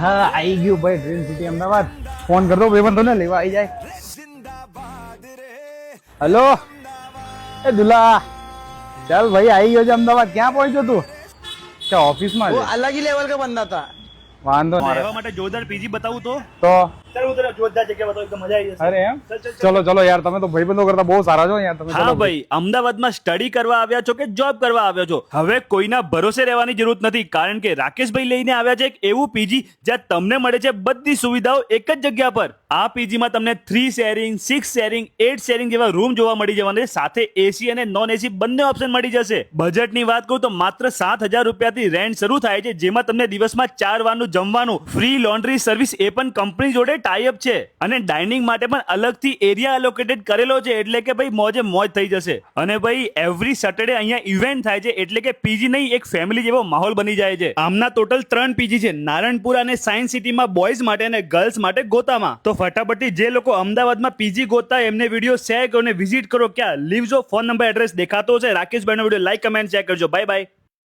હા આવી ગયું ભાઈ ડ્રીમ સિટી અમદાવાદ. ફોન કરતો ભાઈબંધો ને લેવા આવી જાય. હેલો એ દુલા, ચાલ ભાઈ આવી ગયો છે અમદાવાદ. ક્યાં પહોંચ્યો તું? કે ઓફિસમાં वो છે? अलग ही लेवल का बंदा था। વાંધો રહેવા નહીં. માટે જોરદાર પીજી બતાવું તો તો ચાલ હું તને જોરદાર જગ્યા બતાવું, એકદમ મજા આવી જશે. અરે એમ, ચાલ, ચાલ, ચાલ. ચલો ચલો યાર, તમે તો ભાઈબંધો કરતા બહુ સારા છો યાર તમે. હા ચલો ભાઈ, અમદાવાદમાં સ્ટડી કરવા આવ્યા છો કે જોબ કરવા આવ્યા છો, હવે કોઈના ભરોસે રહેવાની જરૂર નથી, કારણ કે રાકેશભાઈ લઈને આવ્યા છે એક એવું પીજી જ્યાં તમને મળે છે બધી સુવિધાઓ એક જ જગ્યા પર. આ પીજીમાં તમને 3 શેરિંગ, 6 શેરિંગ, 8 શેરિંગ જેવા રૂમ જોવા મળી જવાના છે, સાથે એસી અને નોન એસી બંને ઓપ્શન મળી જશે. બજેટની વાત કરું તો માત્ર 7,000 રૂપિયાથી રેન્ટ શરૂ થાય છે, જેમાં તમને દિવસમાં 4 વારનું જમવાનું, ફ્રી લોન્ડ્રી સર્વિસ એ પણ કંપની જોડે ટાઈઅપ છે, અને ડાઇનિંગ માટે પણ અલગથી એરિયા એલોકેટેડ કરેલો છે, એટલે કે ભાઈ મોજે મોજ થઈ જશે. અને ભાઈ એવરી સેટરડે અહીંયા ઇવેન્ટ થાય છે, એટલે કે પીજી નહીં એક ફેમિલી જેવો માહોલ બની જાય છે. આમના ટોટલ 3 પીજી છે, નારણપુરા અને સાયન્સ સિટીમાં બોયઝ માટે અને ગર્લ્સ માટે ગોતામાં. તો ફટાફટથી જે લોકો અમદાવાદમાં પીજી ગોતતા એમને વિડીયો શેર કરો અને વિઝિટ કરો. ક્યાં લીવજો, ફોન નંબર એડ્રેસ દેખાતો છે. રાકેશભાઈનો વિડીયો લાઈક કમેન્ટ શેર કરજો. Bye bye.